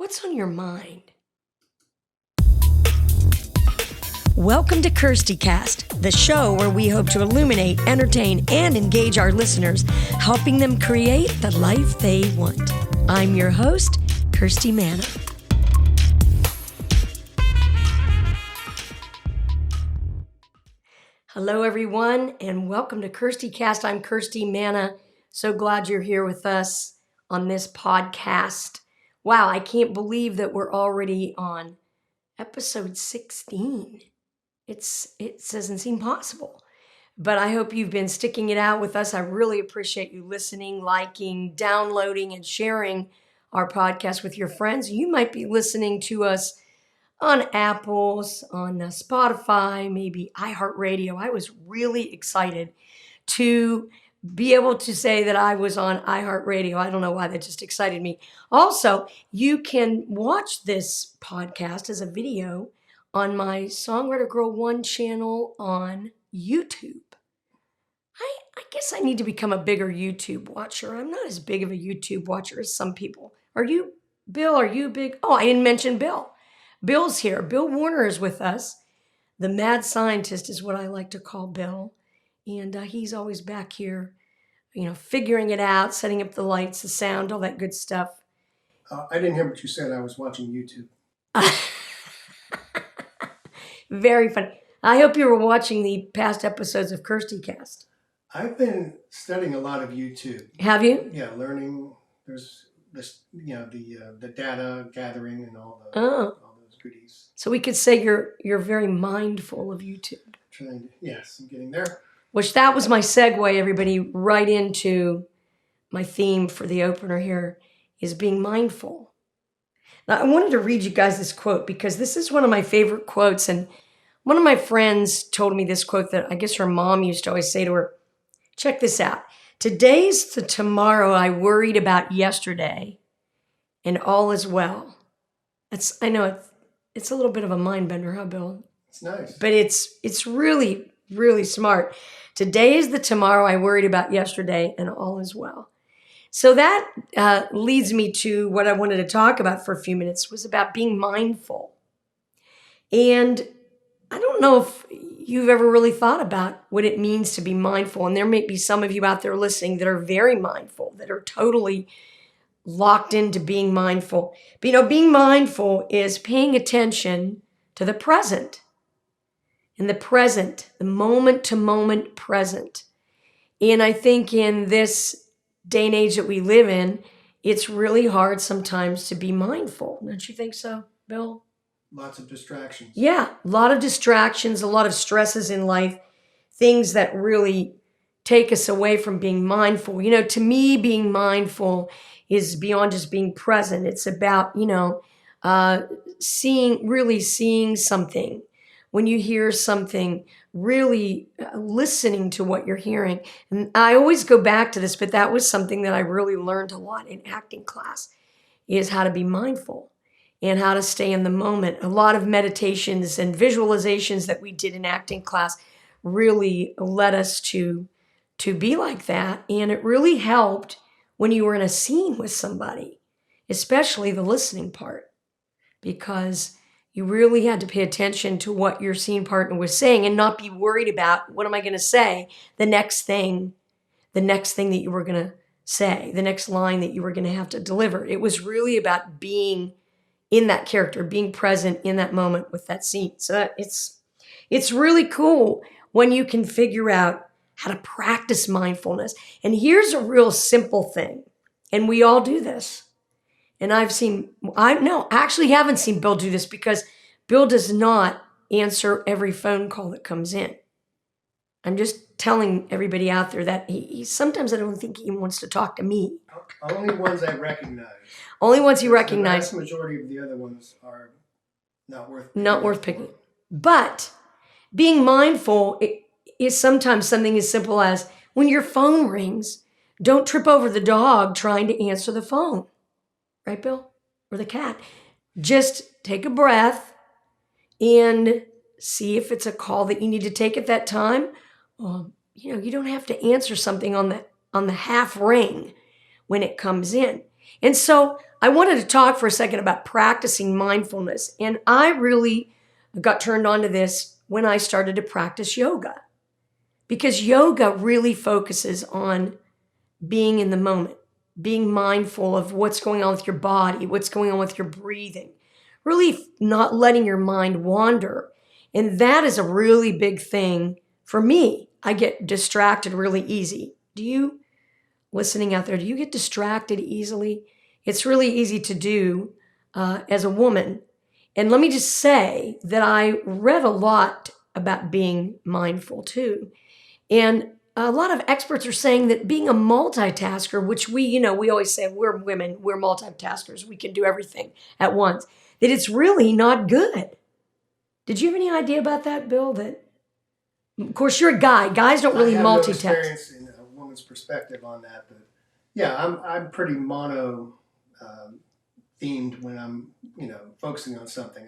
What's on your mind? Welcome to KIRSTIcast, the show where we hope to illuminate, entertain, and engage our listeners, helping them create the life they want. I'm your host, Kirsti Manna. Hello, everyone, and welcome to KIRSTIcast. I'm Kirsti Manna. So glad you're here with us on this podcast. Wow, I can't believe that we're already on episode 16. It doesn't seem possible, but I hope you've been sticking it out with us. I really appreciate you listening, liking, downloading, and sharing our podcast with your friends. You might be listening to us on Apple's, on Spotify, maybe iHeartRadio. I was really excited to be able to say that I was on iHeartRadio. I don't know why, that just excited me. Also, you can watch this podcast as a video on my Songwriter Girl 1 channel on YouTube. I guess I need to become a bigger YouTube watcher. I'm not as big of a YouTube watcher as some people. Are you, Bill? Are you big? Oh, I didn't mention Bill. Bill's here. Bill Warner is with us. The mad scientist is what I like to call Bill. And he's always back here, figuring it out, setting up the lights, the sound, all that good stuff. I didn't hear what you said. I was watching YouTube. Very funny. I hope you were watching the past episodes of KIRSTIcast. I've been studying a lot of YouTube. Have you? Yeah, learning. There's this, the data gathering and all those goodies. So we could say you're very mindful of YouTube. Yes, I'm getting there. Which that was my segue, everybody, right into my theme for the opener here, is being mindful. Now, I wanted to read you guys this quote because this is one of my favorite quotes. And one of my friends told me this quote that I guess her mom used to always say to her. Check this out. Today's the tomorrow I worried about yesterday, and all is well. I know it's a little bit of a mind bender, huh, Bill? It's nice. But it's really, really smart. Today is the tomorrow I worried about yesterday, and all is well. So that leads me to what I wanted to talk about for a few minutes, was about being mindful. And I don't know if you've ever really thought about what it means to be mindful. And there may be some of you out there listening that are very mindful, that are totally locked into being mindful. But being mindful is paying attention to the present. In the present, the moment-to-moment present. And I think in this day and age that we live in, it's really hard sometimes to be mindful. Don't you think so, Bill? Lots of distractions. Yeah, a lot of distractions, a lot of stresses in life, things that really take us away from being mindful. To me, being mindful is beyond just being present. It's about, seeing something. When you hear something, really listening to what you're hearing. And I always go back to this, but that was something that I really learned a lot in acting class, is how to be mindful and how to stay in the moment. A lot of meditations and visualizations that we did in acting class really led us to be like that. And it really helped when you were in a scene with somebody, especially the listening part, because you really had to pay attention to what your scene partner was saying and not be worried about, what am I going to say? The next thing that you were going to say, the next line that you were going to have to deliver. It was really about being in that character, being present in that moment with that scene. So it's really cool when you can figure out how to practice mindfulness. And here's a real simple thing, and we all do this. And I actually haven't seen Bill do this, because Bill does not answer every phone call that comes in. I'm just telling everybody out there that he sometimes, I don't think he wants to talk to me. Only ones I recognize. Only ones you recognize. The vast majority of the other ones are not worth picking. But being mindful is sometimes something as simple as, when your phone rings, don't trip over the dog trying to answer the phone. Right, Bill? Or the cat. Just take a breath and see if it's a call that you need to take at that time. You don't have to answer something on the half ring when it comes in. And so I wanted to talk for a second about practicing mindfulness. And I really got turned on to this when I started to practice yoga, because yoga really focuses on being in the moment, being mindful of what's going on with your body, what's going on with your breathing, really not letting your mind wander. And that is a really big thing for me. I get distracted really easy. Do you, listening out there, do you get distracted easily? It's really easy to do as a woman. And let me just say that I read a lot about being mindful too. And a lot of experts are saying that being a multitasker, which we always say we're women, we're multitaskers, we can do everything at once, that it's really not good. Did you have any idea about that, Bill? That, of course, you're a guy. Guys don't really I have multitask. no experience in a woman's perspective on that, but yeah, I'm pretty mono themed when I'm focusing on something.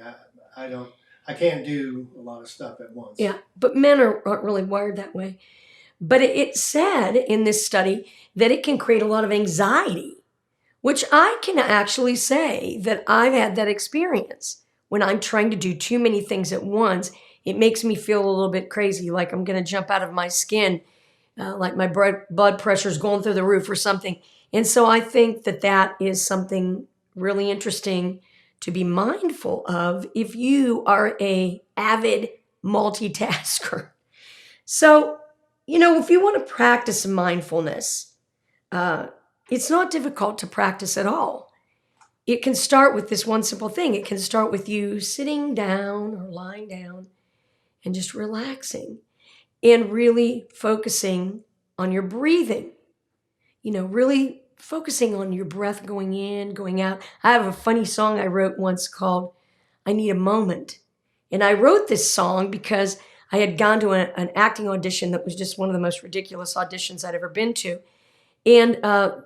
I can't do a lot of stuff at once. Yeah, but men aren't really wired that way. But it said in this study that it can create a lot of anxiety, which I can actually say that I've had that experience. When I'm trying to do too many things at once, it makes me feel a little bit crazy, like I'm going to jump out of my skin, like my blood pressure's going through the roof or something. And so I think that that is something really interesting to be mindful of if you are a avid multitasker. So, if you want to practice mindfulness, it's not difficult to practice at all. It can start with this one simple thing. It can start with you sitting down or lying down and just relaxing and really focusing on your breathing. Really focusing on your breath going in, going out. I have a funny song I wrote once called I Need a Moment. And I wrote this song because I had gone to an acting audition that was just one of the most ridiculous auditions I'd ever been to. And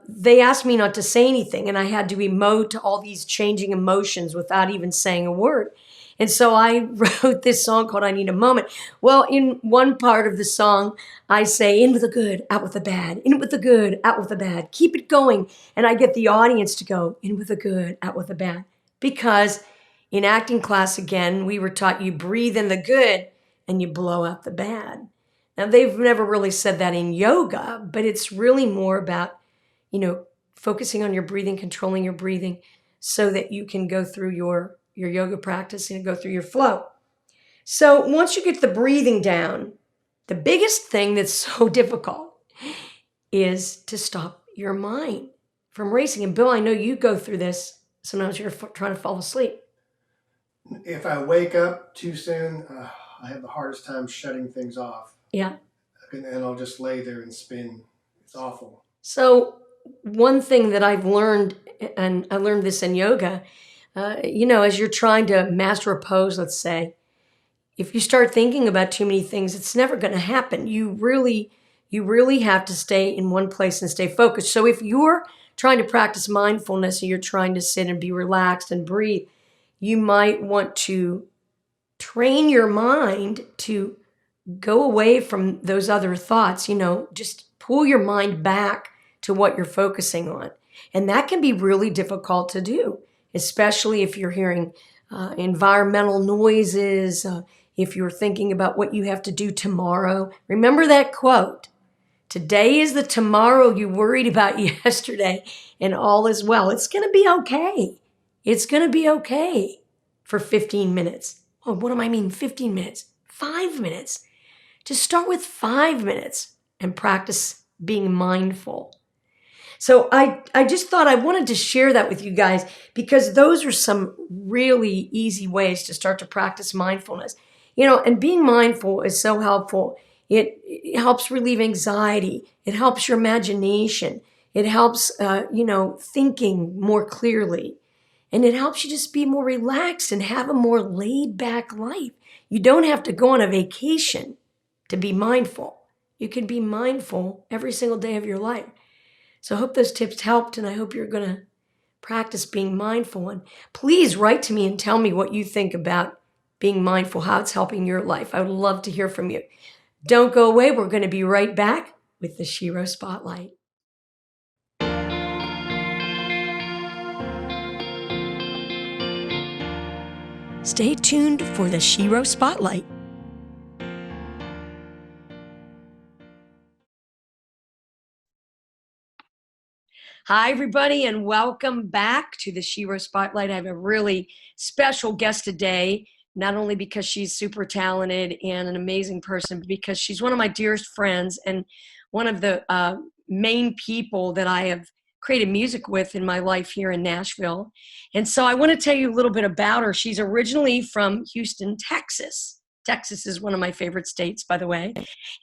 they asked me not to say anything, and I had to emote all these changing emotions without even saying a word. And so I wrote this song called I Need a Moment. Well, in one part of the song, I say, in with the good, out with the bad, in with the good, out with the bad, keep it going. And I get the audience to go, in with the good, out with the bad. Because in acting class, again, we were taught you breathe in the good and you blow out the bad. Now, they've never really said that in yoga, but it's really more about, focusing on your breathing, controlling your breathing so that you can go through your yoga practice and go through your flow. So once you get the breathing down, the biggest thing that's so difficult is to stop your mind from racing. And Bill, I know you go through this. Sometimes you're trying to fall asleep. If I wake up too soon, I have the hardest time shutting things off. Yeah. And I'll just lay there and spin. It's awful. So one thing that I've learned, and I learned this in yoga, as you're trying to master a pose, let's say, if you start thinking about too many things, it's never going to happen. You really have to stay in one place and stay focused. So if you're trying to practice mindfulness and you're trying to sit and be relaxed and breathe, you might want to train your mind to go away from those other thoughts, just pull your mind back to what you're focusing on. And that can be really difficult to do, especially if you're hearing environmental noises, if you're thinking about what you have to do tomorrow. Remember that quote, today is the tomorrow you worried about yesterday, and all is well. It's going to be okay. It's going to be okay for 15 minutes. Oh, what do I mean 15 minutes? 5 minutes. Just start with 5 minutes and practice being mindful. So I just thought I wanted to share that with you guys because those are some really easy ways to start to practice mindfulness. And being mindful is so helpful. It helps relieve anxiety. It helps your imagination. It helps, thinking more clearly. And it helps you just be more relaxed and have a more laid back life. You don't have to go on a vacation to be mindful. You can be mindful every single day of your life. So I hope those tips helped, and I hope you're going to practice being mindful. And please write to me and tell me what you think about being mindful, how it's helping your life. I would love to hear from you. Don't go away. We're going to be right back with the Shero Spotlight. Stay tuned for the Shero Spotlight. Hi, everybody, and welcome back to the Shero Spotlight. I have a really special guest today, not only because she's super talented and an amazing person, but because she's one of my dearest friends and one of the main people that I have created music with in my life here in Nashville. And so I want to tell you a little bit about her. She's originally from Houston, Texas. Texas is one of my favorite states, by the way.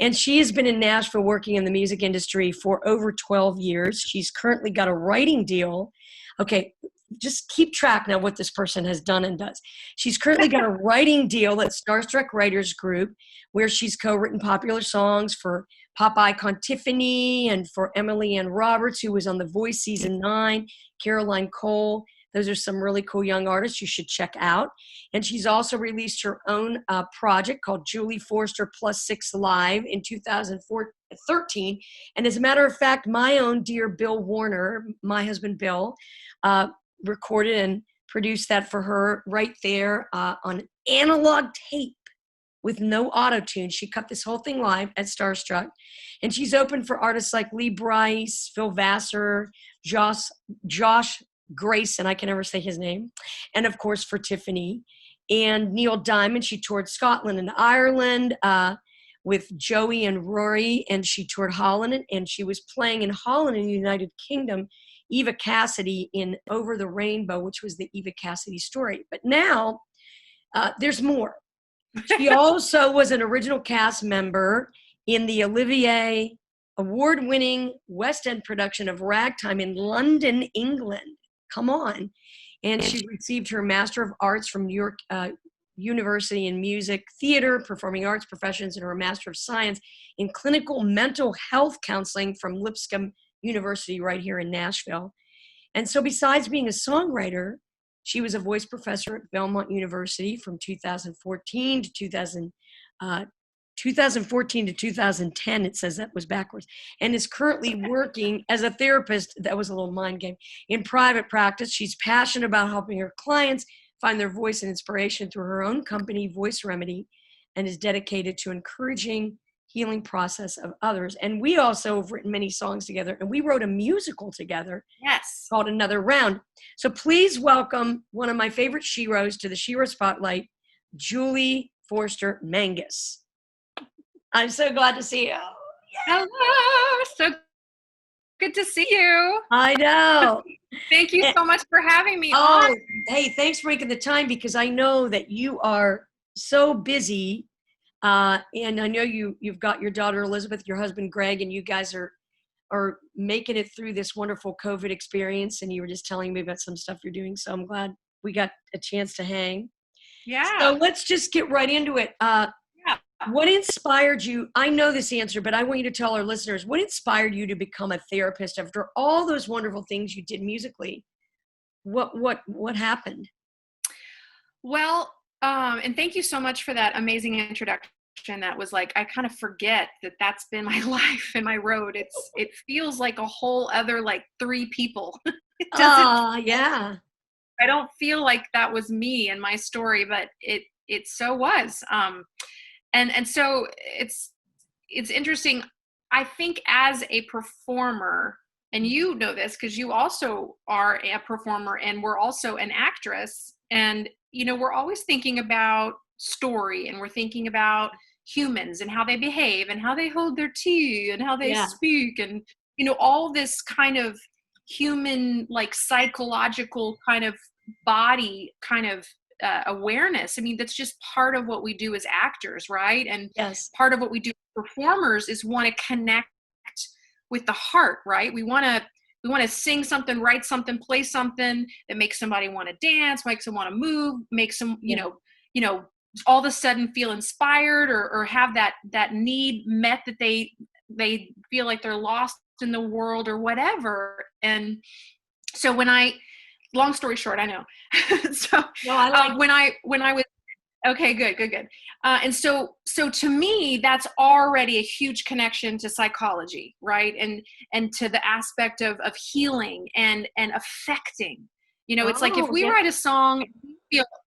And she has been in Nashville working in the music industry for over 12 years. She's currently got a writing deal. Okay, just keep track now what this person has done and does. She's currently got a writing deal at Starstruck Writers Group, where she's co-written popular songs for pop icon Tiffany and for Emily Ann Roberts, who was on The Voice Season 9, Caroline Cole. Those are some really cool young artists you should check out. And she's also released her own project called Julie Forester Plus 6 Live in 2013. And as a matter of fact, my own dear Bill Warner, my husband Bill, recorded and produced that for her right there on analog tape with no auto-tune. She cut this whole thing live at Starstruck. And she's open for artists like Lee Brice, Phil Vassar, Josh Grayson, I can never say his name, and of course for Tiffany and Neil Diamond. She toured Scotland and Ireland with Joey and Rory, and she toured Holland, and she was playing in Holland in the United Kingdom, Eva Cassidy in Over the Rainbow, which was the Eva Cassidy story. But now there's more. She also was an original cast member in the Olivier award-winning West End production of Ragtime in London, England. Come on. And she received her Master of Arts from New York University in Music, Theater, Performing Arts Professions, and her Master of Science in Clinical Mental Health Counseling from Lipscomb University right here in Nashville. And so besides being a songwriter, she was a voice professor at Belmont University from 2014 to 2010, it says that was backwards, and is currently working as a therapist. That was a little mind game. In private practice, she's passionate about helping her clients find their voice and inspiration through her own company, Voice Remedy, and is dedicated to encouraging healing process of others. And we also have written many songs together, and we wrote a musical together. Yes. Called Another Round. So please welcome one of my favorite Sheros to the Shero Spotlight, Julie Forester-Mangus. I'm so glad to see you. Hello. So good to see you. I know. Thank you so much for having me on. on. Hey, thanks for making the time, because I know that you are so busy. And I know you've got your daughter Elizabeth, your husband Greg, and you guys are making it through this wonderful COVID experience. And you were just telling me about some stuff you're doing. So I'm glad we got a chance to hang. Yeah. So let's just get right into it. What inspired you? I know this answer, but I want you to tell our listeners, what inspired you to become a therapist after all those wonderful things you did musically? What happened? Well, and thank you so much for that amazing introduction. That was like, I kind of forget that that's been my life and my road. It feels like a whole other, like 3 people. Yeah. I don't feel like that was me and my story, but it so was. And so it's interesting. I think as a performer, and you know this because you also are a performer and we're also an actress, and we're always thinking about story, and we're thinking about humans and how they behave and how they hold their tea and how they speak, and all this kind of human, like psychological kind of body kind of awareness. I mean, that's just part of what we do as actors, right? And part of what we do as performers is want to connect with the heart, right? We want to sing something, write something, play something that makes somebody want to dance, makes them want to move, makes them, all of a sudden feel inspired or have that need met, that they feel like they're lost in the world or whatever. And so long story short, I know. So when I was, okay, good. And so to me, that's already a huge connection to psychology, right? And to the aspect of healing and affecting. It's like if we write a song,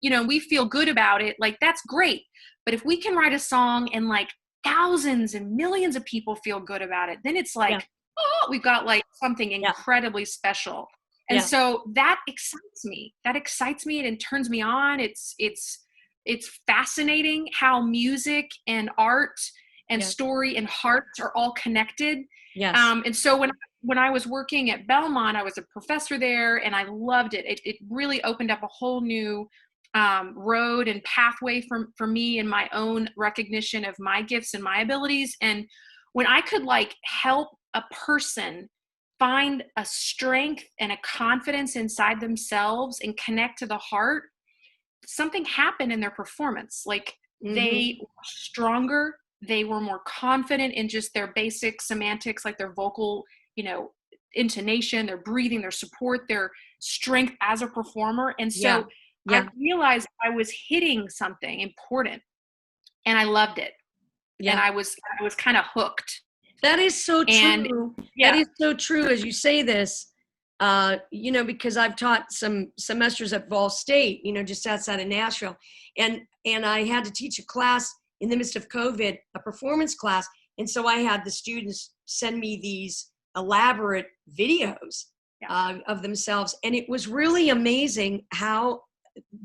feel, we feel good about it, like that's great. But if we can write a song and like thousands and millions of people feel good about it, then it's like, oh, we've got like something incredibly special. And so that excites me. That excites me and turns me on. It's fascinating how music and art and story and heart are all connected. Yes. And so when I was working at Belmont, I was a professor there, and I loved it. It really opened up a whole new road and pathway for me and my own recognition of my gifts and my abilities. And when I could like help a person find a strength and a confidence inside themselves and connect to the heart, something happened in their performance. Like they were stronger, they were more confident in just their basic semantics, like their vocal, intonation, their breathing, their support, their strength as a performer. And so I realized I was hitting something important, and I loved it. And I was kind of hooked. That is so true. That is so true as you say this, because I've taught some semesters at Ball State, just outside of Nashville. And I had to teach a class in the midst of COVID, a performance class. And so I had the students send me these elaborate videos of themselves. And it was really amazing how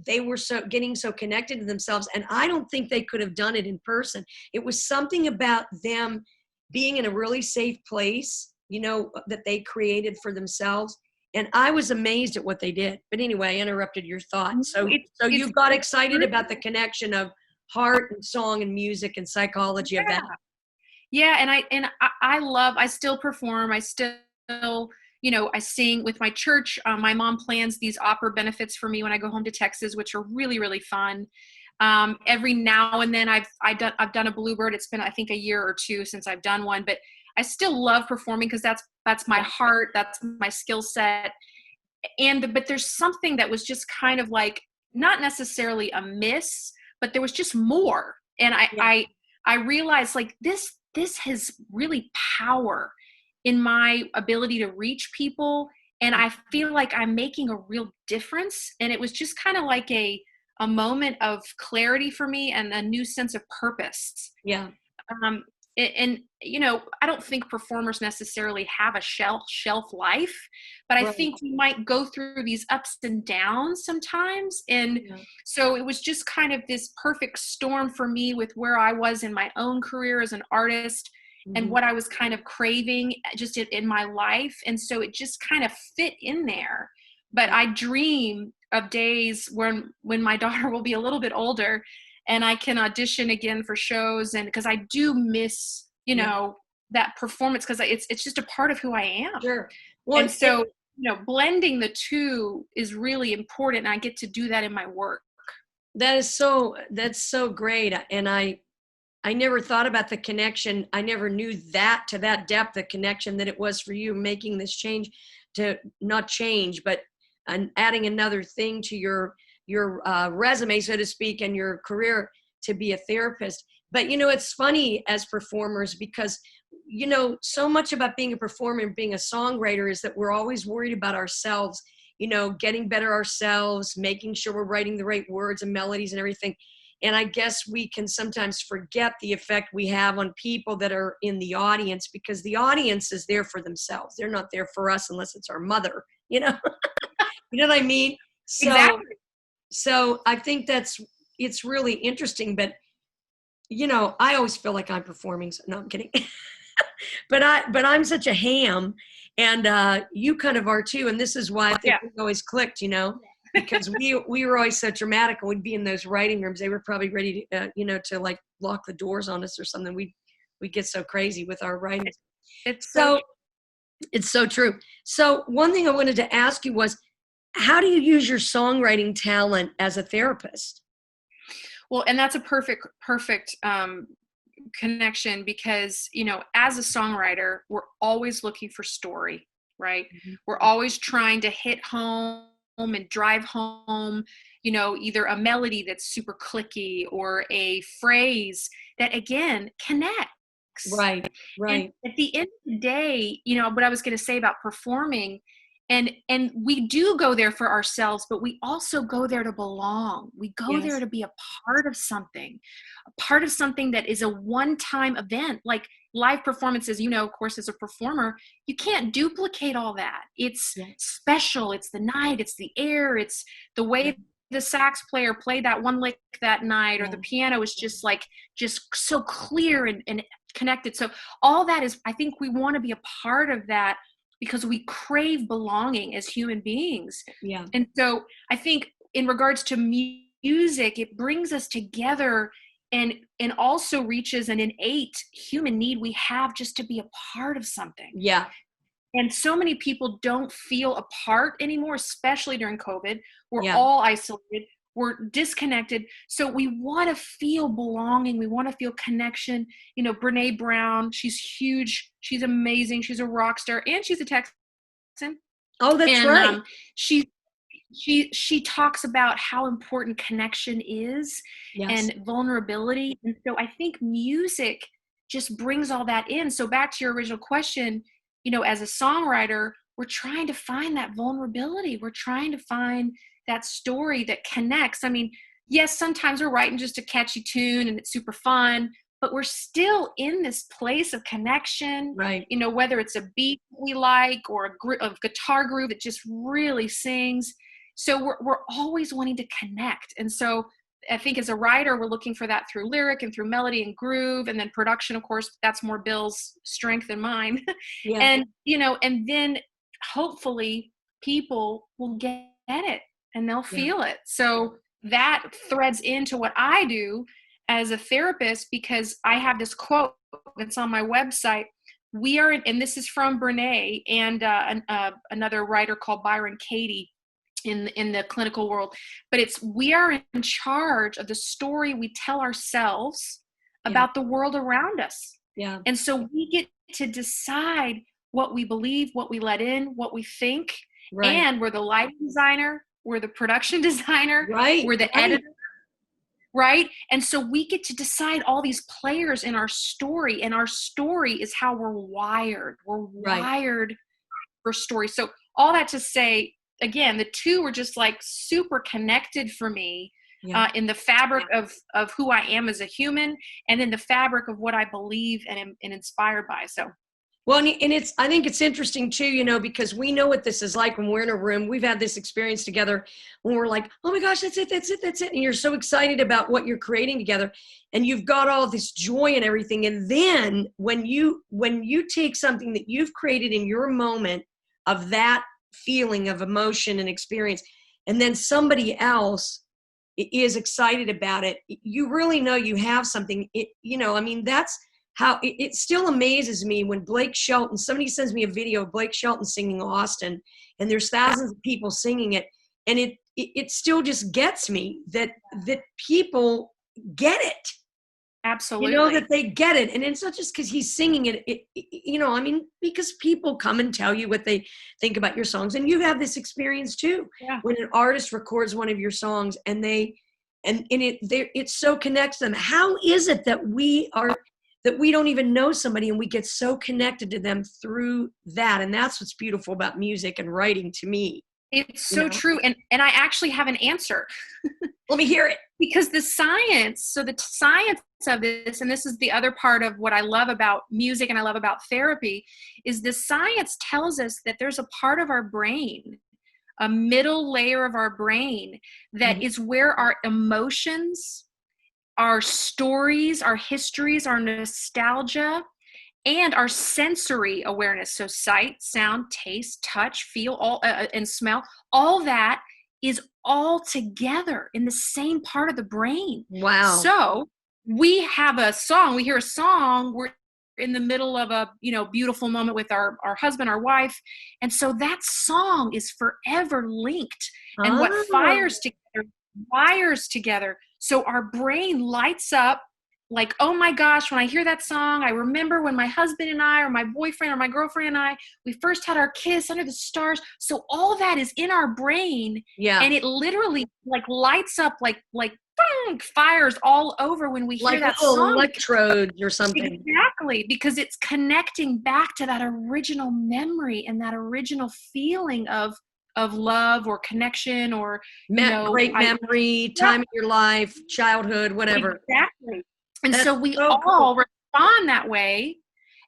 they were getting so connected to themselves. And I don't think they could have done it in person. It was something about them being in a really safe place, that they created for themselves. And I was amazed at what they did. But anyway, I interrupted your thought. So you got excited about the connection of heart and song and music and psychology of that. Yeah. And I still perform. I still, I sing with my church. My mom plans these opera benefits for me when I go home to Texas, which are really, really fun. Every now and then I've done a Bluebird. It's been, I think, a year or two since I've done one, but I still love performing because that's my heart. That's my skill set. But there's something that was just kind of like, not necessarily a miss, but there was just more. And I realized like this has really power in my ability to reach people. And I feel like I'm making a real difference. And it was just kind of like a moment of clarity for me and a new sense of purpose. Yeah. And I don't think performers necessarily have a shelf life, but I think we might go through these ups and downs sometimes. And so it was just kind of this perfect storm for me with where I was in my own career as an artist and what I was kind of craving just in my life. And so it just kind of fit in there. But I dream of days when my daughter will be a little bit older and I can audition again for shows. And because I do miss, that performance, because it's just a part of who I am. Sure. Well, and so, blending the two is really important. And I get to do that in my work. That's so great. And I never thought about the connection. I never knew that to that depth, the connection that it was for you making this change to not change, but adding another thing to your resume, so to speak, and your career to be a therapist. But, it's funny as performers because, so much about being a performer and being a songwriter is that we're always worried about ourselves, getting better ourselves, making sure we're writing the right words and melodies and everything. And I guess we can sometimes forget the effect we have on people that are in the audience, because the audience is there for themselves. They're not there for us unless it's our mother, You know what I mean? Exactly. So I think it's really interesting, but I always feel like I'm performing. So, no, I'm kidding. but I'm such a ham, and you kind of are too. And this is why I think we always clicked, because we were always so dramatic, and we'd be in those writing rooms. They were probably ready to, to like lock the doors on us or something. We get so crazy with our writing. It's so true. So one thing I wanted to ask you was, how do you use your songwriting talent as a therapist? Well, and that's a perfect connection, because, as a songwriter, we're always looking for story, right? Mm-hmm. We're always trying to hit home and drive home, either a melody that's super clicky or a phrase that, again, connects. Right. And at the end of the day, what I was going to say about performing And we do go there for ourselves, but we also go there to belong. We go there to be a part of something that is a one-time event. Like live performances, of course, as a performer, you can't duplicate all that. It's special. It's the night, it's the air, it's the way the sax player played that one lick that night, or the piano is just so clear and connected. So all that is, I think we want to be a part of that, because we crave belonging as human beings. Yeah. And so I think in regards to music, it brings us together and also reaches an innate human need we have just to be a part of something. Yeah. And so many people don't feel a part anymore, especially during COVID. We're all isolated. We're disconnected. So we want to feel belonging. We want to feel connection. Brene Brown, she's huge. She's amazing. She's a rock star, and she's a Texan. Oh, that's right. She talks about how important connection is and vulnerability. And so I think music just brings all that in. So back to your original question, as a songwriter, we're trying to find that vulnerability. We're trying to find that story that connects. I mean, yes, sometimes we're writing just a catchy tune and it's super fun, but we're still in this place of connection, right? Whether it's a beat we like or a guitar groove that just really sings. So we're always wanting to connect. And so I think as a writer, we're looking for that through lyric and through melody and groove, and then production, of course, that's more Bill's strength than mine. Yeah. And then hopefully people will get it and they'll feel it. So that threads into what I do as a therapist, because I have this quote that's on my website. And this is from Brene and another writer called Byron Katie in the clinical world, but we are in charge of the story we tell ourselves about the world around us. Yeah. And so we get to decide what we believe, what we let in, what we think. Right. And we're the lighting designer, we're the production designer, right? We're the editor. Right? And so we get to decide all these players in our story, and our story is how we're wired. We're wired for story. So all that to say, again, the two were just like super connected for me in the fabric of who I am as a human, and in the fabric of what I believe and am inspired by. So. Well, and I think it's interesting too, because we know what this is like when we're in a room. We've had this experience together when we're like, oh my gosh, that's it. And you're so excited about what you're creating together, and you've got all this joy and everything. And then when you take something that you've created in your moment of that feeling of emotion and experience, and then somebody else is excited about it, you really know you have something. That's how it still amazes me when Blake Shelton, somebody sends me a video of Blake Shelton singing Austin, and there's thousands of people singing it, and it still just gets me that people get it. Absolutely. That they get it. And it's not just because he's singing it, because people come and tell you what they think about your songs. And you have this experience too. Yeah. When an artist records one of your songs and it so connects them. How is it that we don't even know somebody and we get so connected to them through that? And that's what's beautiful about music and writing to me. It's so true. And I actually have an answer. Let me hear it. Because the science of this, and this is the other part of what I love about music and I love about therapy, is the science tells us that there's a part of our brain, a middle layer of our brain, that is where our emotions, our stories, our histories, our nostalgia, and our sensory awareness, so sight, sound, taste, touch, feel, all and smell, all that is all together in the same part of the brain. Wow. So we have a song, we hear a song, we're in the middle of a beautiful moment with our husband, our wife, and so that song is forever linked. And what fires together wires together. So our brain lights up like, oh my gosh, when I hear that song, I remember when my husband and I, or my boyfriend or my girlfriend and I, we first had our kiss under the stars. So all that is in our brain. Yeah. And it literally like lights up like fires all over when we hear like that little song. electrodes or something. Exactly, because it's connecting back to that original memory and that original feeling of love or connection, or Great memory, time of your life, childhood, whatever. Exactly. And That's so we so all cool. respond that way.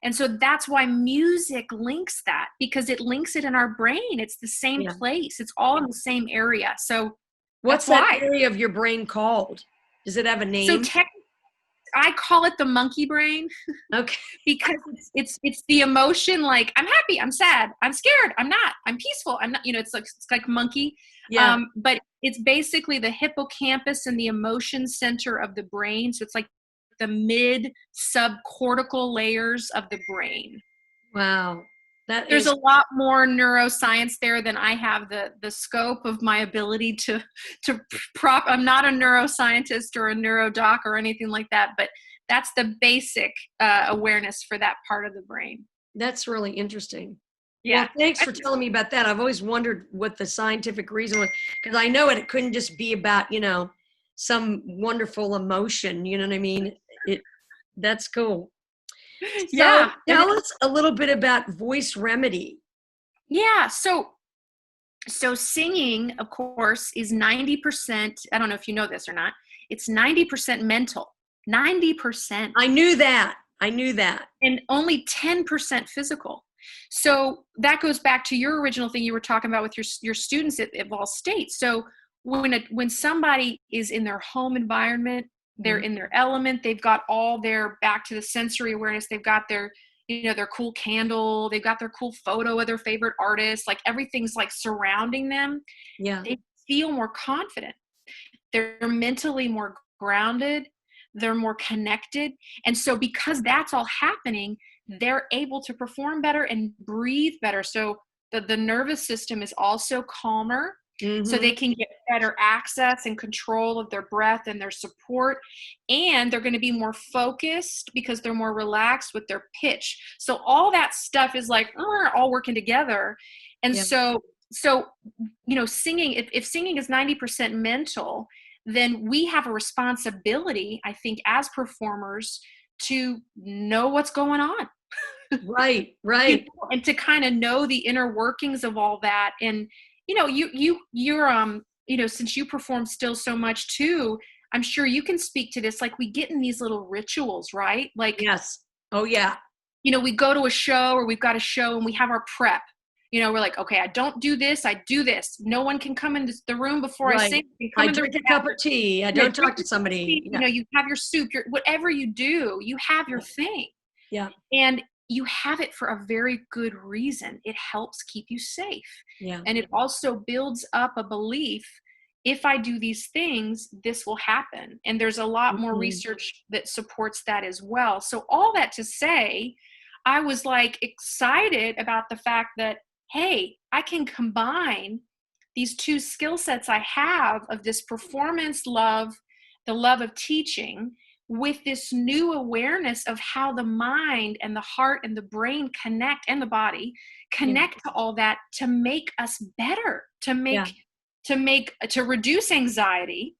And so that's why music links that, because it links it in our brain. It's the same place. It's all in the same area. So what's that's that why. area of your brain called? Does it have a name? So I call it the monkey brain. Okay. Because it's the emotion, like I'm happy, I'm sad, I'm scared, I'm not, I'm peaceful, I'm not, it's like monkey. Yeah. But it's basically the hippocampus and the emotion center of the brain. So it's like the mid subcortical layers of the brain. Wow. There's a lot more neuroscience there than I have the scope of my ability to I'm not a neuroscientist or a neurodoc or anything like that, but that's the basic awareness for that part of the brain. That's really interesting. Yeah. Well, thanks for telling me about that. I've always wondered what the scientific reason was, because I know it couldn't just be about, some wonderful emotion. You know what I mean? That's cool. Yeah. So tell us a little bit about voice remedy. Yeah. So singing, of course, is 90%. I don't know if you know this or not. It's 90% mental. 90%. I knew that. And only 10% physical. So that goes back to your original thing you were talking about with your students at Ball State. So when somebody is in their home environment, they're in their element, they've got all their back to the sensory awareness, they've got their their cool candle, they've got their cool photo of their favorite artist, like everything's like surrounding them. Yeah. They feel more confident. They're mentally more grounded. They're more connected. And so because that's all happening, they're able to perform better and breathe better. So the nervous system is also calmer. So they can get better access and control of their breath and their support. And they're going to be more focused because they're more relaxed with their pitch. So all that stuff is like all working together. And so singing, if singing is 90% mental, then we have a responsibility, I think, as performers to know what's going on. Right. And to kind of know the inner workings of all that. And, you're, since you perform still so much too, I'm sure you can speak to this. Like we get in these little rituals, right? Like, yes. Oh yeah. We go to a show or we've got a show and we have our prep. We're like, okay, I don't do this, I do this. No one can come into the room before I sing. I drink a cup of tea. I don't talk to somebody. You have your soup, whatever you do, you have your thing. Yeah. And you have it for a very good reason. It helps keep you safe. Yeah. And it also builds up a belief, if I do these things, this will happen. And there's a lot more research that supports that as well. So all that to say, I was like excited about the fact that, hey, I can combine these two skill sets I have of this performance love, the love of teaching, with this new awareness of how the mind and the heart and the brain connect, and the body connect to all that, to make us better, to reduce anxiety,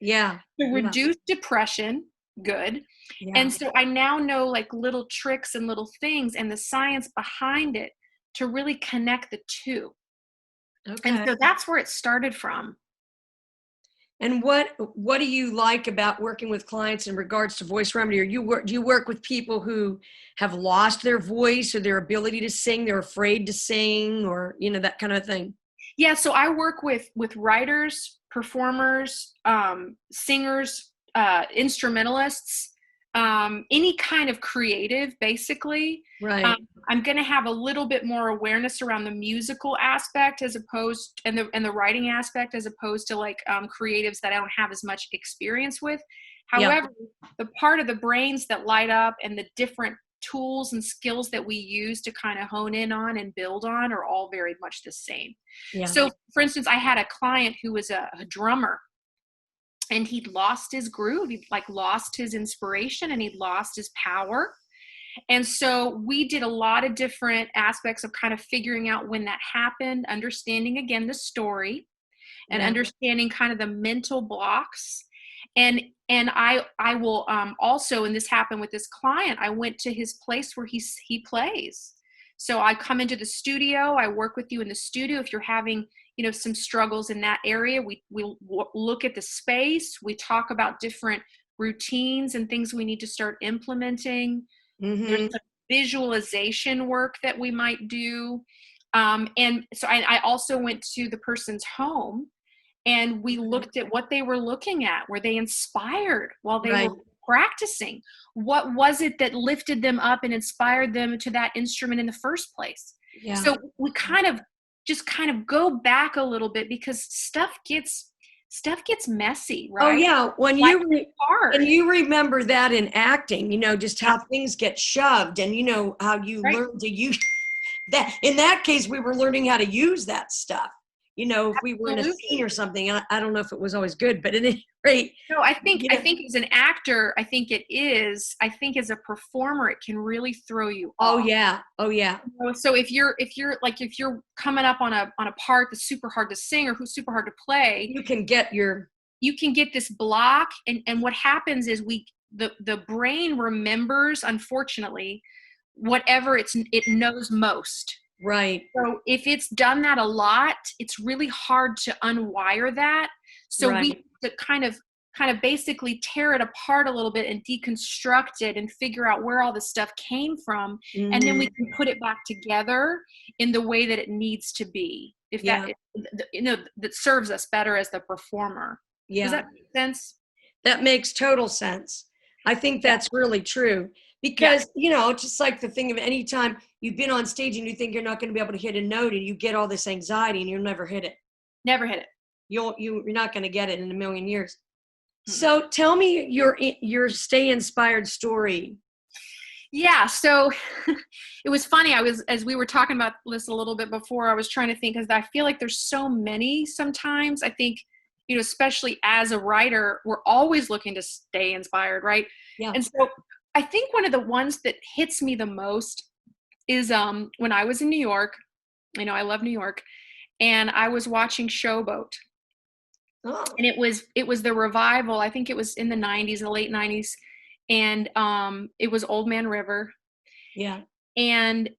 to reduce depression. Good. Yeah. And so I now know like little tricks and little things and the science behind it to really connect the two. Okay. And so that's where it started from. And what do you like about working with clients in regards to voice remedy? Do you work with people who have lost their voice or their ability to sing, they're afraid to sing, or that kind of thing? Yeah, so I work with writers, performers, singers, instrumentalists, any kind of creative, basically. Right. I'm going to have a little bit more awareness around the musical aspect and the writing aspect, as opposed to like creatives that I don't have as much experience with. However, the part of the brains that light up and the different tools and skills that we use to kind of hone in on and build on are all very much the same. Yeah. So for instance, I had a client who was a drummer, and he'd lost his groove. He'd like lost his inspiration and he'd lost his power. And so we did a lot of different aspects of kind of figuring out when that happened, understanding again the story, and understanding kind of the mental blocks. And I will also, and this happened with this client, I went to his place where he plays. So I come into the studio, I work with you in the studio. If you're having, some struggles in that area, we'll look at the space. We talk about different routines and things we need to start implementing. There's some visualization work that we might do. And so I also went to the person's home, and we looked at what they were looking at. Were they inspired while they were practicing? What was it that lifted them up and inspired them to that instrument in the first place? Yeah. So we kind of go back a little bit, because stuff gets messy, right? Oh yeah, when you remember that in acting, just how things get shoved, and how you learn to use that. In that case, we were learning how to use that stuff. If we were in a scene or something, I don't know if it was always good, but at any rate. No, I think as an actor, I think it is. I think as a performer, it can really throw you off. Oh yeah. So if you're coming up on a part that's super hard to sing or who's super hard to play, you can get this block, and what happens is the brain remembers, unfortunately, whatever it knows most. Right. So if it's done that a lot, it's really hard to unwire that. So we have to kind of basically tear it apart a little bit and deconstruct it and figure out where all this stuff came from. And then we can put it back together in the way that it needs to be. If that serves us better as the performer. Yeah. Does that make sense? That makes total sense. I think that's really true. Because, just like the thing of any time you've been on stage and you think you're not going to be able to hit a note, and you get all this anxiety and you'll never hit it. Never hit it. You're not going to get it in a million years. So tell me your stay inspired story. Yeah. So it was funny. As we were talking about this a little bit before, I was trying to think, because I feel like there's so many sometimes. I think, especially as a writer, we're always looking to stay inspired. Right. Yeah. And so I think one of the ones that hits me the most is when I was in New York. I love New York, and I was watching Showboat. Oh. And it was the revival. I think it was in the 90s, the late 90s, and it was Old Man River. Yeah. And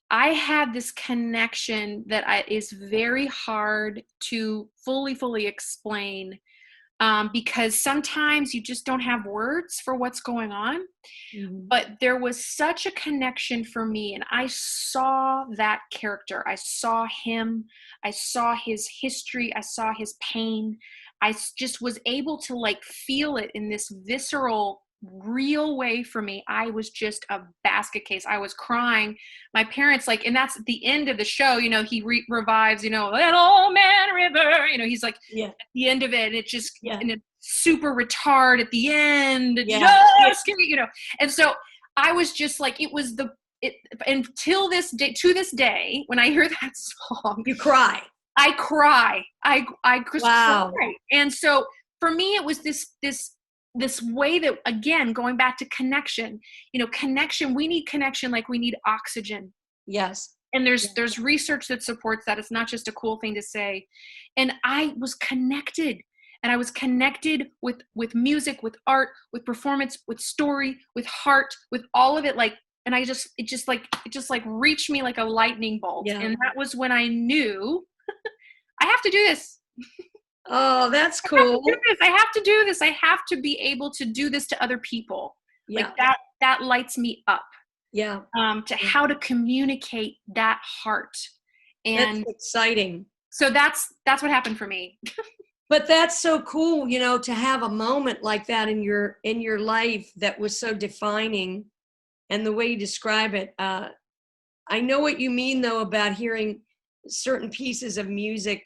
I had this connection that is very hard to fully explain. Because sometimes you just don't have words for what's going on. But there was such a connection for me, and I saw that character. I saw him. I saw his history. I saw his pain. I just was able to feel it in this visceral, real way for me. I was just a basket case. I was crying. My parents and that's at the end of the show, he revives, little man river, he's at the end of it, and it just, and it's super retard at the end, and so I was just it was until this day, to this day, when I hear that song, you cry. I cry. I just wow. cry. And so for me, it was this way that, again, going back to connection, connection, we need connection like we need oxygen. Yes. And there's research that supports that. It's not just a cool thing to say. And I was connected, and I was connected with music, with art, with performance, with story, with heart, with all of it. And it just reached me like a lightning bolt. Yeah. And that was when I knew I have to do this. Oh, that's cool. I have to do this. I have to be able to do this to other people. Yeah. That lights me up. Yeah. To how to communicate that heart. And that's exciting. So that's what happened for me. But that's so cool, to have a moment like that in your life that was so defining, and the way you describe it. I know what you mean, though, about hearing certain pieces of music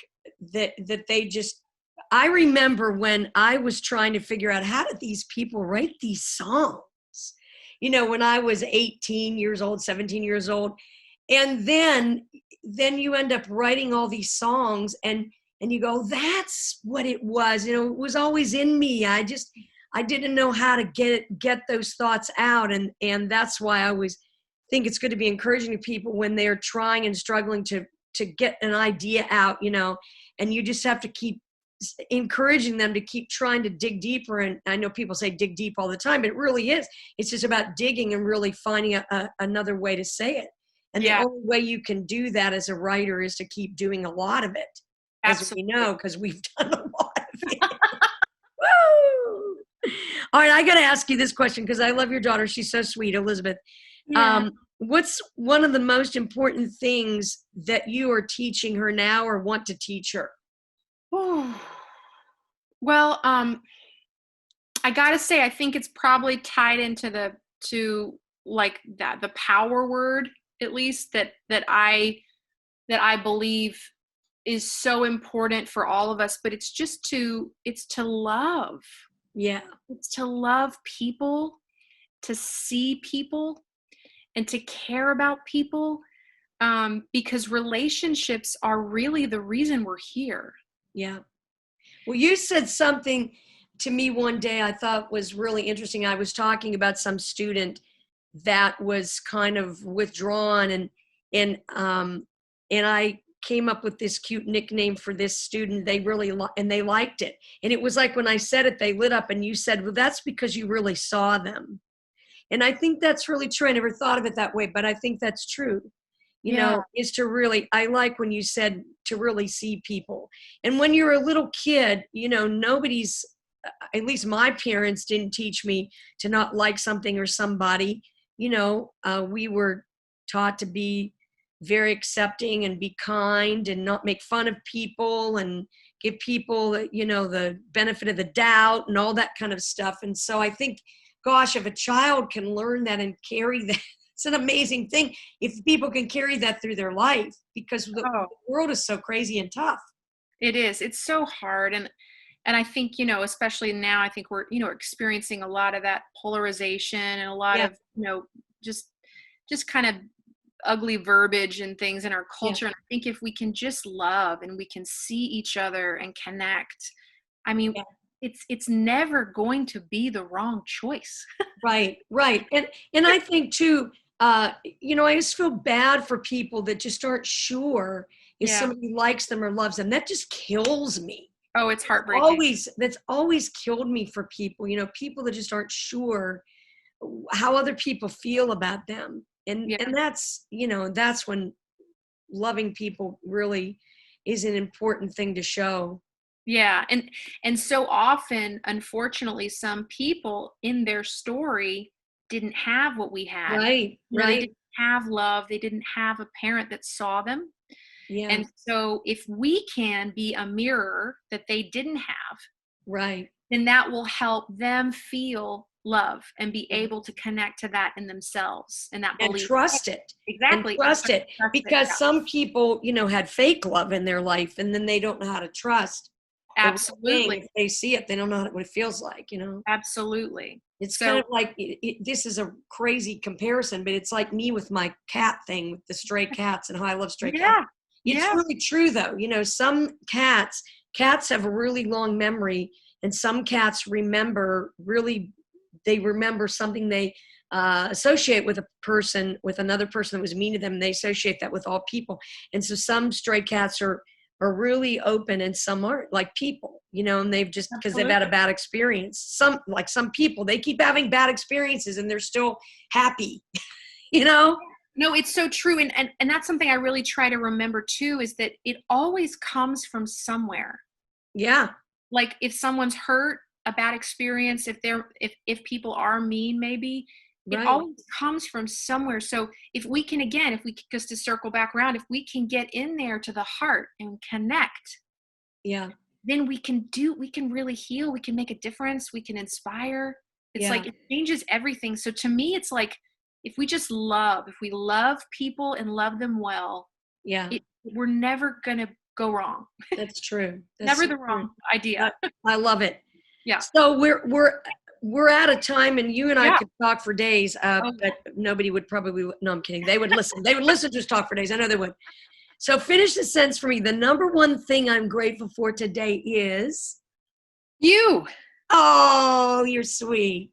that they just. I remember when I was trying to figure out, how did these people write these songs? When I was 18 years old, 17 years old, and then you end up writing all these songs, and you go, that's what it was. It was always in me. I didn't know how to get those thoughts out. And that's why I always think it's good to be encouraging to people when they're trying and struggling to get an idea out, and you just have to keep encouraging them to keep trying to dig deeper. And I know people say dig deep all the time, but it really is. It's just about digging and really finding another way to say it. And the only way you can do that as a writer is to keep doing a lot of it, as we know, because we've done a lot of it. Woo! All right, I got to ask you this question because I love your daughter. She's so sweet, Elizabeth. Yeah. What's one of the most important things that you are teaching her now or want to teach her? Well, I gotta say, I think it's probably tied into the power word, at least that I believe is so important for all of us. But it's to love. Yeah, it's to love people, to see people, and to care about people, because relationships are really the reason we're here. Yeah. Well, you said something to me one day I thought was really interesting. I was talking about some student that was kind of withdrawn, and I came up with this cute nickname for this student. They really and they liked it. And it was like when I said it, they lit up, and you said, well, that's because you really saw them. And I think that's really true. I never thought of it that way, but I think that's true. You know, is to really, I like when you said to really see people. And when you're a little kid, you know, nobody's, at least my parents didn't teach me to not like something or somebody. You know, we were taught to be very accepting and be kind and not make fun of people and give people, you know, the benefit of the doubt and all that kind of stuff. And so I think, gosh, if a child can learn that and carry that, it's an amazing thing if people can carry that through their life, because the world is so crazy and tough. It is. It's so hard. And I think, you know, especially now, I think we're, you know, experiencing a lot of that polarization and a lot of, you know, just kind of ugly verbiage and things in our culture. And I think if we can just love and we can see each other and connect, I mean, it's never going to be the wrong choice. Right. And I think too, you know, I just feel bad for people that just aren't sure if somebody likes them or loves them. That just kills me. Oh, it's heartbreaking. That's always killed me for people, you know, people that just aren't sure how other people feel about them. And that's, you know, that's when loving people really is an important thing to show. Yeah. And so often, unfortunately, some people in their story didn't have what we had. Right. You know, they didn't have love. They didn't have a parent that saw them. Yeah. And so if we can be a mirror that they didn't have, right, then that will help them feel love and be able to connect to that in themselves and that belief. And trust it. Exactly. And trust it. Because some people, you know, had fake love in their life and then they don't know how to trust. Absolutely. If they see it, they don't know what it feels like, you know? Absolutely. It's kind of like, this is a crazy comparison, but it's like me with my cat thing with the stray cats and how I love stray cats. It's really true though. You know, some cats have a really long memory, and some cats remember something they associate with another person that was mean to them. And they associate that with all people. And so some stray cats are really open and some aren't, like people, you know, and they've just, because they've had a bad experience. Some people, they keep having bad experiences and they're still happy, you know? No, it's so true. And that's something I really try to remember too, is that it always comes from somewhere. Yeah. Like if someone's hurt, a bad experience, if people are mean, maybe it always comes from somewhere. So if we just to circle back around, if we can get in there to the heart and connect, then we can really heal. We can make a difference. We can inspire. It's like, it changes everything. So to me, it's like, if we love people and love them well, we're never going to go wrong. That's true. That's never the wrong idea. I love it. Yeah. So we're out of time, and you and I could talk for days, but nobody would probably, no, I'm kidding. They would listen. They would listen to us talk for days. I know they would. So finish the sentence for me. The number one thing I'm grateful for today is you. Oh, you're sweet.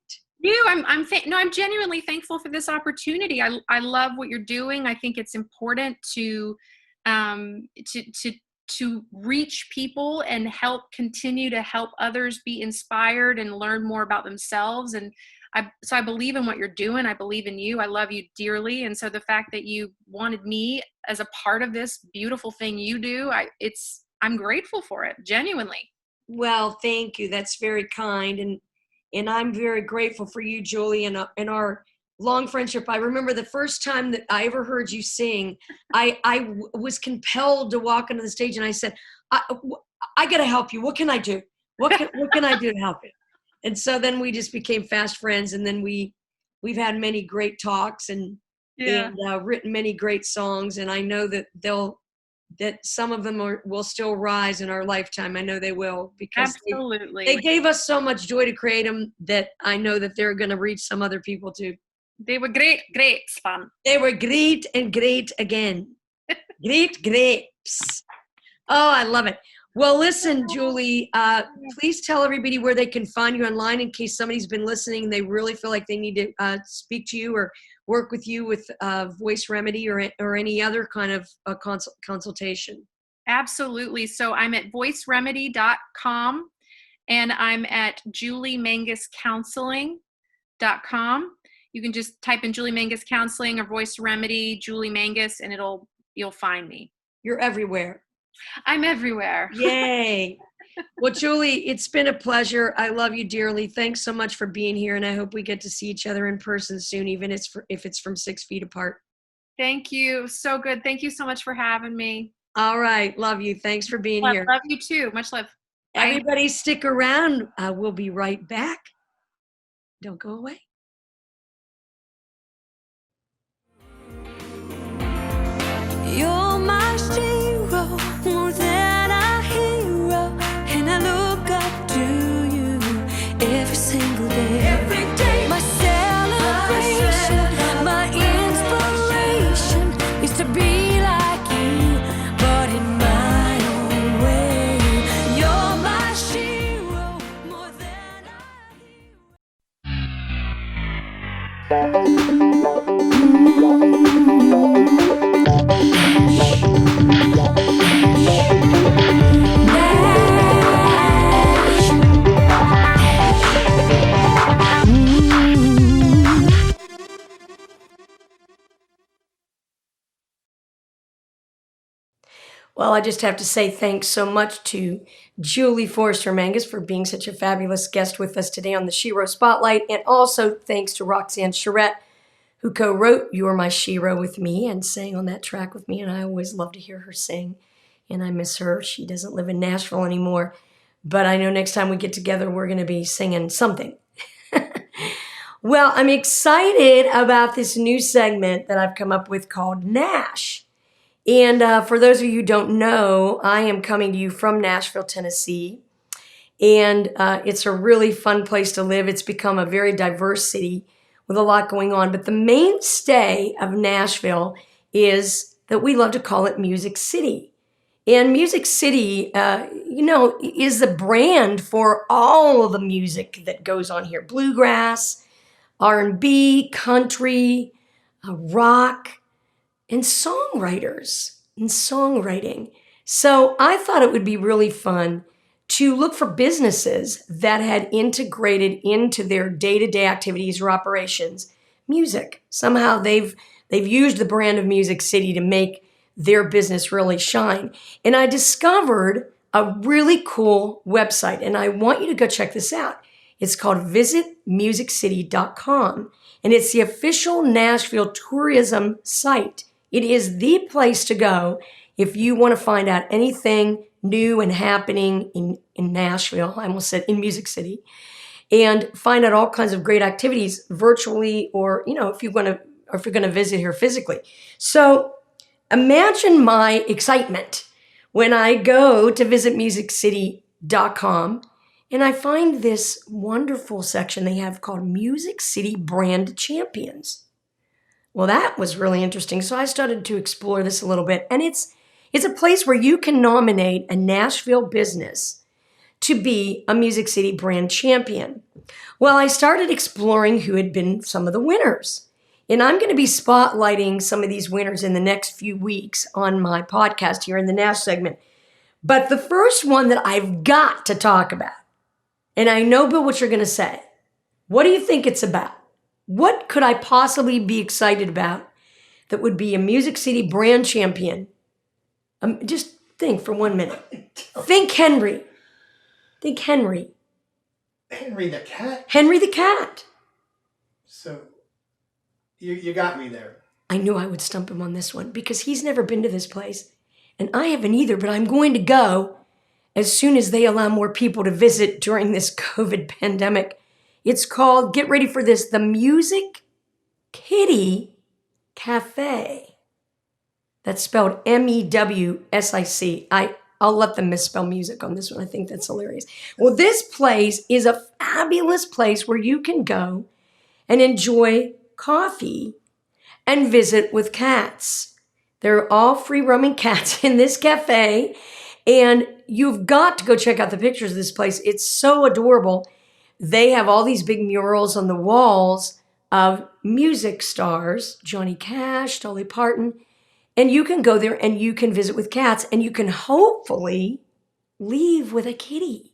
I'm genuinely thankful for this opportunity. I love what you're doing. I think it's important to to reach people and continue to help others be inspired and learn more about themselves. And I believe in what you're doing. I believe in you. I love you dearly. And so the fact that you wanted me as a part of this beautiful thing you do, I'm grateful for it, genuinely. Well, thank you. That's very kind. And I'm very grateful for you, Julie, and our long friendship. I remember the first time that I ever heard you sing, I was compelled to walk into the stage, and I said, I got to help you. What can I do? What can I do to help you? And so then we just became fast friends, and then we've had many great talks and written many great songs. And I know that that some of them will still rise in our lifetime. I know they will, because absolutely they gave us so much joy to create them, that I know that they're going to reach some other people too. They were great fun. They were great and great again. Great grapes. Oh, I love it. Well, listen, Julie, please tell everybody where they can find you online, in case somebody's been listening and they really feel like they need to speak to you or work with you with Voice Remedy or any other kind of consultation. Absolutely. So I'm at voiceremedy.com, and I'm at juliemangiscounseling.com. You can just type in Julie Mangus Counseling or Voice Remedy, Julie Mangus, and you'll find me. You're everywhere. I'm everywhere. Yay. Well, Julie, it's been a pleasure. I love you dearly. Thanks so much for being here, and I hope we get to see each other in person soon, even if it's from 6 feet apart. Thank you. So good. Thank you so much for having me. All right. Love you. Thanks for being here. Love you too. Much love. Everybody stick around. We'll be right back. Don't go away. You're my Shero, more than a hero, and I look up to you every single day. Every day, my celebration, my inspiration is to be like you, but in my own way. You're my Shero, more than Well, I just have to say thanks so much to Julie Forester-Mangus for being such a fabulous guest with us today on the Shero Spotlight. And also thanks to Roxanne Charette, who co-wrote You're My Shero with me and sang on that track with me. And I always love to hear her sing. And I miss her. She doesn't live in Nashville anymore. But I know next time we get together, we're going to be singing something. Well, I'm excited about this new segment that I've come up with called Nash. And for those of you who don't know, I am coming to you from Nashville, Tennessee. And it's a really fun place to live. It's become a very diverse city with a lot going on. But the mainstay of Nashville is that we love to call it Music City. And Music City, is the brand for all of the music that goes on here. Bluegrass, R&B, country, rock, and songwriters and songwriting. So I thought it would be really fun to look for businesses that had integrated into their day-to-day activities or operations music. Somehow they've used the brand of Music City to make their business really shine. And I discovered a really cool website, and I want you to go check this out. It's called visitmusiccity.com, and it's the official Nashville tourism site. It is the place to go if you want to find out anything new and happening in Nashville. I almost said in Music City, and find out all kinds of great activities virtually, or if you're going to visit here physically. So imagine my excitement when I go to visitmusiccity.com and I find this wonderful section they have called Music City Brand Champions. Well, that was really interesting. So I started to explore this a little bit. And it's a place where you can nominate a Nashville business to be a Music City brand champion. Well, I started exploring who had been some of the winners. And I'm going to be spotlighting some of these winners in the next few weeks on my podcast here in the Nash segment. But the first one that I've got to talk about, and I know, Bill, what you're going to say. What do you think it's about? What could I possibly be excited about that would be a Music City brand champion? Just think for 1 minute. Think Henry. Think Henry. Henry the cat? Henry the cat. So, you got me there. I knew I would stump him on this one because he's never been to this place. And I haven't either, but I'm going to go as soon as they allow more people to visit during this COVID pandemic. It's called, get ready for this, the Mewsic Kitty Cafe. That's spelled M-E-W-S-I-C. I'll let them misspell music on this one. I think that's hilarious. Well, this place is a fabulous place where you can go and enjoy coffee and visit with cats. They're all free roaming cats in this cafe, and you've got to go check out the pictures of this place. It's so adorable. They have all these big murals on the walls of music stars, Johnny Cash, Dolly Parton, and you can go there and you can visit with cats, and you can hopefully leave with a kitty.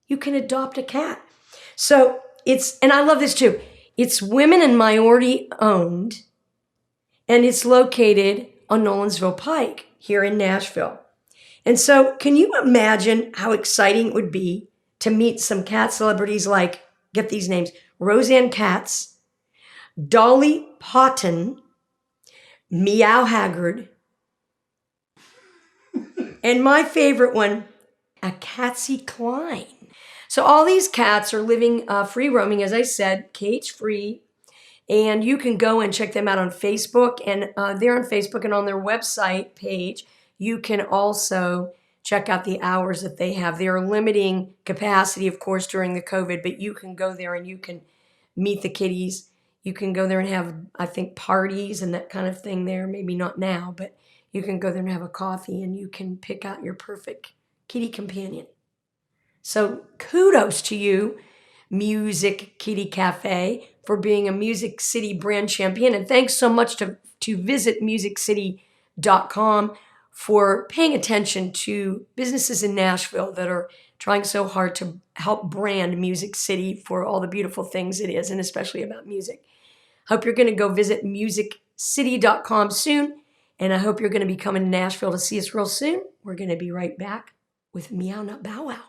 You can adopt a cat. So and I love this too, it's women and minority owned, and it's located on Nolensville Pike here in Nashville. And so can you imagine how exciting it would be to meet some cat celebrities like, get these names, Roseanne Katz, Dolly Parton, Meow Haggard, and my favorite one, a Patsy Cline. So all these cats are living free roaming, as I said, cage free. And you can go and check them out on Facebook, and they're on Facebook, and on their website page, you can also check out the hours that they have. They're limiting capacity, of course, during the COVID, but you can go there and you can meet the kitties. You can go there and have, I think, parties and that kind of thing there. Maybe not now, but you can go there and have a coffee, and you can pick out your perfect kitty companion. So kudos to you, Mewsic Kitty Cafe, for being a Music City brand champion. And thanks so much to visit MewsicCity.com for paying attention to businesses in Nashville that are trying so hard to help brand Music City for all the beautiful things it is, and especially about music. Hope you're going to go visit MewsicCity.com soon, and I hope you're going to be coming to Nashville to see us real soon. We're going to be right back with Meow, Not Bow Wow.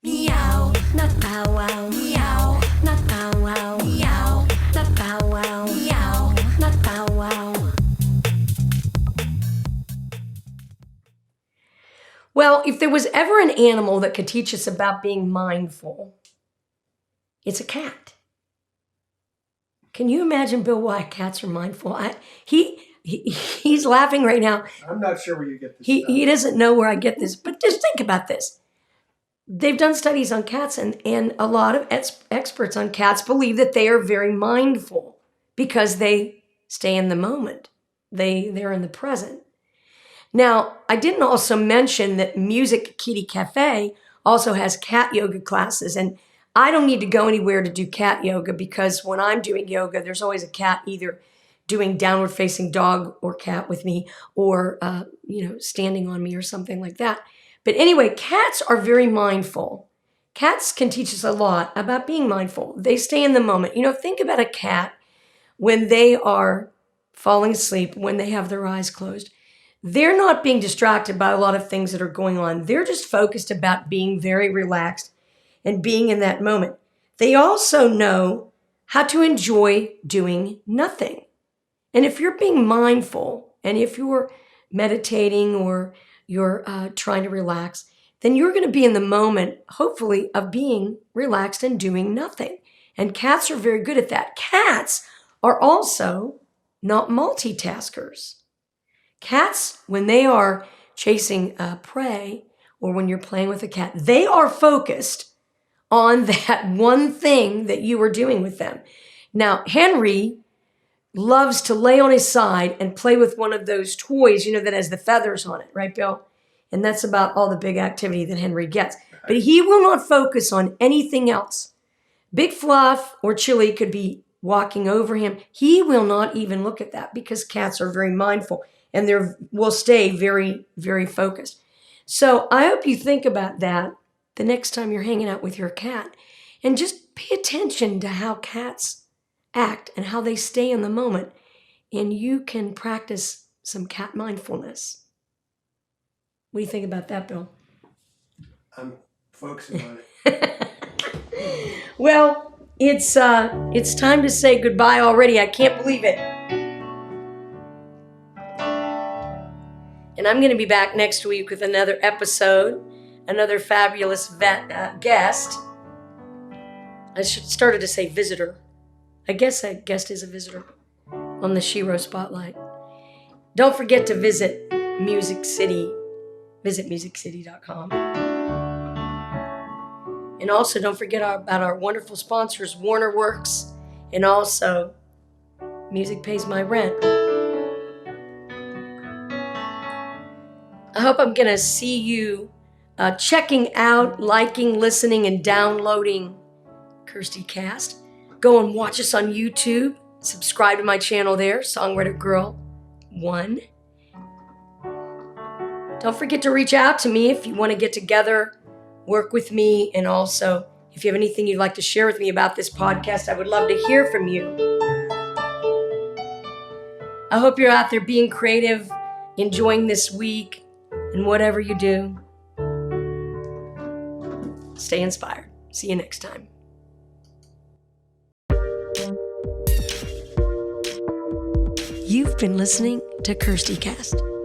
Meow, not bow wow. Meow, not bow wow. Meow, not bow wow. Meow, not bow wow. Well, if there was ever an animal that could teach us about being mindful, it's a cat. Can you imagine, Bill, why cats are mindful? He's laughing right now. I'm not sure where you get this He doesn't know where I get this, but just think about this. They've done studies on cats, and a lot of experts on cats believe that they are very mindful because they stay in the moment. They're in the present. Now, I didn't also mention that Mewsic Kitty Cafe also has cat yoga classes, and I don't need to go anywhere to do cat yoga because when I'm doing yoga, there's always a cat either doing downward facing dog or cat with me, or standing on me or something like that. But anyway, cats are very mindful. Cats can teach us a lot about being mindful. They stay in the moment. Think about a cat when they are falling asleep, when they have their eyes closed. They're not being distracted by a lot of things that are going on. They're just focused about being very relaxed and being in that moment. They also know how to enjoy doing nothing. And if you're being mindful, and if you're meditating or you're trying to relax, then you're going to be in the moment, hopefully, of being relaxed and doing nothing. And cats are very good at that. Cats are also not multitaskers. Cats, when they are chasing prey, or when you're playing with a cat, they are focused on that one thing that you are doing with them. Now, Henry loves to lay on his side and play with one of those toys, that has the feathers on it, right, Bill? And that's about all the big activity that Henry gets. But he will not focus on anything else. Big Fluff or Chili could be walking over him. He will not even look at that because cats are very mindful and will stay very, very focused. So I hope you think about that the next time you're hanging out with your cat, and just pay attention to how cats act and how they stay in the moment, and you can practice some cat mindfulness. What do you think about that, Bill? I'm focusing on it. Well, it's time to say goodbye already. I can't believe it. And I'm going to be back next week with another episode, another fabulous guest. I started to say visitor. I guess a guest is a visitor on the Shero Spotlight. Don't forget to visit Mewsic City. Visit MewsicCity.com. And also don't forget about our wonderful sponsors, Warner Works, and also Music Pays My Rent. I hope I'm going to see you checking out, liking, listening, and downloading KIRSTIcast. Go and watch us on YouTube. Subscribe to my channel there, Songwriter Girl 1. Don't forget to reach out to me if you want to get together, work with me, and also if you have anything you'd like to share with me about this podcast, I would love to hear from you. I hope you're out there being creative, enjoying this week, and whatever you do, stay inspired. See you next time. You've been listening to KIRSTIcast.